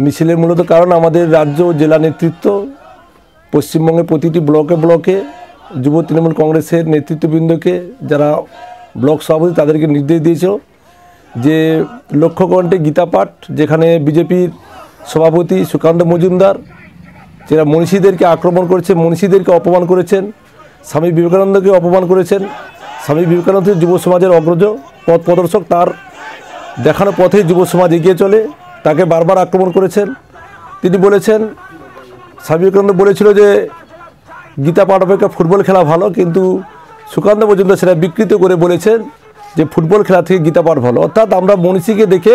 মিছিলের মূলত কারণ আমাদের রাজ্য জেলা নেতৃত্ব পশ্চিমবঙ্গের প্রতিটি ব্লকে ব্লকে যুব তৃণমূল কংগ্রেসের নেতৃত্ববৃন্দকে যারা ব্লক সভাপতি তাদেরকে নির্দেশ দিয়েছিল যে লক্ষ্যকণ্ঠে গীতাপাঠ, যেখানে বিজেপির সভাপতি সুকান্ত মজুমদার যারা মনীষীদেরকে আক্রমণ করেছে, মনীষীদেরকে অপমান করেছেন, স্বামী বিবেকানন্দকে অপমান করেছেন। স্বামী বিবেকানন্দ যুব সমাজের অগ্রজ পথ প্রদর্শক, তার দেখানো পথে যুব সমাজ এগিয়ে চলে, তাকে বারবার আক্রমণ করেছেন। তিনি বলেছেন, স্বামী বিবেকানন্দ বলেছিল যে গীতা পাঠ অপেক্ষা ফুটবল খেলা ভালো, কিন্তু সুকান্ত মজুমদার সেটা বিকৃত করে বলেছেন যে ফুটবল খেলা থেকে গীতা পাঠ ভালো। অর্থাৎ আমরা মনীষীকে দেখে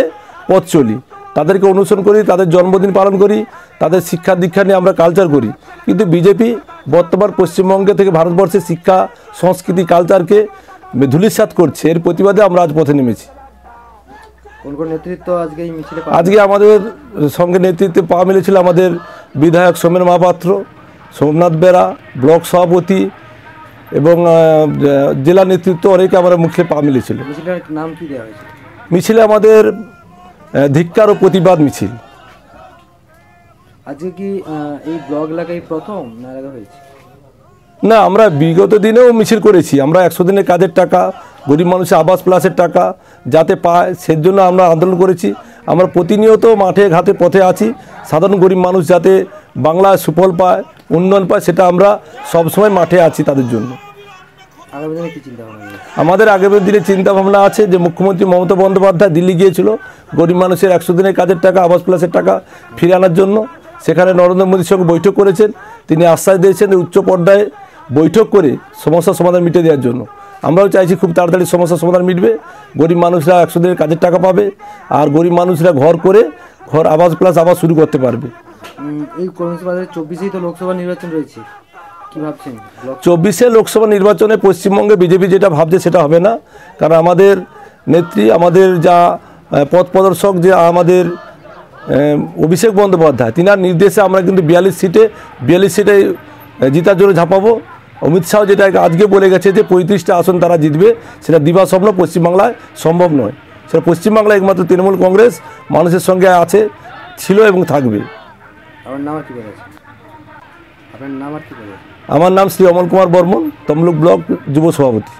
পথ চলি, তাদেরকে অনুসরণ করি, তাদের জন্মদিন পালন করি, তাদের শিক্ষা দীক্ষা নিয়ে আমরা কালচার করি। কিন্তু বিজেপি বর্তমান পশ্চিমবঙ্গে থেকে ভারতবর্ষের শিক্ষা সংস্কৃতি কালচারকে ধূলিসাৎ করছে, এর প্রতিবাদে আমরা আজ পথে নেমেছি। আজকে আমাদের সঙ্গে নেতৃত্বে পা মিলেছিল আমাদের বিধায়ক সোমেন মহাপাত্র, সোমনাথ বেরা, ব্লক সভাপতি এবং জেলা নেতৃত্ব, অনেকে আমরা মুখে পা মিলেছিল। নাম কি দেওয়া হয়েছে? মিছিলে আমাদের ধিক্কার ও প্রতিবাদ মিছিল। আজকে কি এই ব্লক এলাকায় প্রথম না লাগা হয়েছে? না, আমরা বিগত দিনেও মিছিল করেছি। আমরা 100 দিনের কাজের টাকা, গরিব মানুষের আবাস প্লাসের টাকা যাতে পায় সেজন্য আমরা আন্দোলন করেছি। আমরা প্রতিনিয়ত মাঠে ঘাটে পথে আছি, সাধারণ গরিব মানুষ যাতে বাংলায় সুফল পায়, উন্নয়ন পায়, সেটা আমরা সবসময় মাঠে আছি তাদের জন্য। আমাদের আগামী দিনে চিন্তাভাবনা আছে যে মুখ্যমন্ত্রী মমতা বন্দ্যোপাধ্যায় দিল্লি গিয়েছিল গরিব মানুষের 100 দিনের কাজের টাকা, আবাস প্লাসের টাকা ফিরে আনার জন্য। সেখানে নরেন্দ্র মোদীর সঙ্গে বৈঠক করেছেন, তিনি আশ্বাস দিয়েছেন উচ্চ পর্যায়ে বৈঠক করে সমস্যার সমাধান মিটিয়ে দেওয়ার জন্য। আমরাও চাইছি খুব তাড়াতাড়ি সমস্যার সমাধান মিটবে, গরিব মানুষরা 100 দিনের কাজের টাকা পাবে, আর গরিব মানুষরা ঘর করে ঘর আবাস প্লাস আবাস শুরু করতে পারবে। এই 24 তো লোকসভা নির্বাচন রয়েছে, কি ভাবছেন? 24 লোকসভা নির্বাচনে পশ্চিমবঙ্গে বিজেপি যেটা ভাবছে সেটা হবে না, কারণ আমাদের নেত্রী, আমাদের যা পথ প্রদর্শক, যে আমাদের অভিষেক বন্দ্যোপাধ্যায়, তিনার নির্দেশে আমরা কিন্তু 42 সিটে জিতার জন্য ঝাঁপাবো। অমিত শাহ যেটা আজকে বলে গেছে যে 35টা আসন তারা জিতবে, সেটা দিবা স্বপ্ন, পশ্চিমবাংলায় সম্ভব নয়। সেটা পশ্চিমবাংলায় একমাত্র তৃণমূল কংগ্রেস মানুষের সঙ্গে আছে, ছিল এবং থাকবে। আমার নাম শ্রী অমল কুমার বর্মন, তমলুক ব্লক যুব সভাপতি।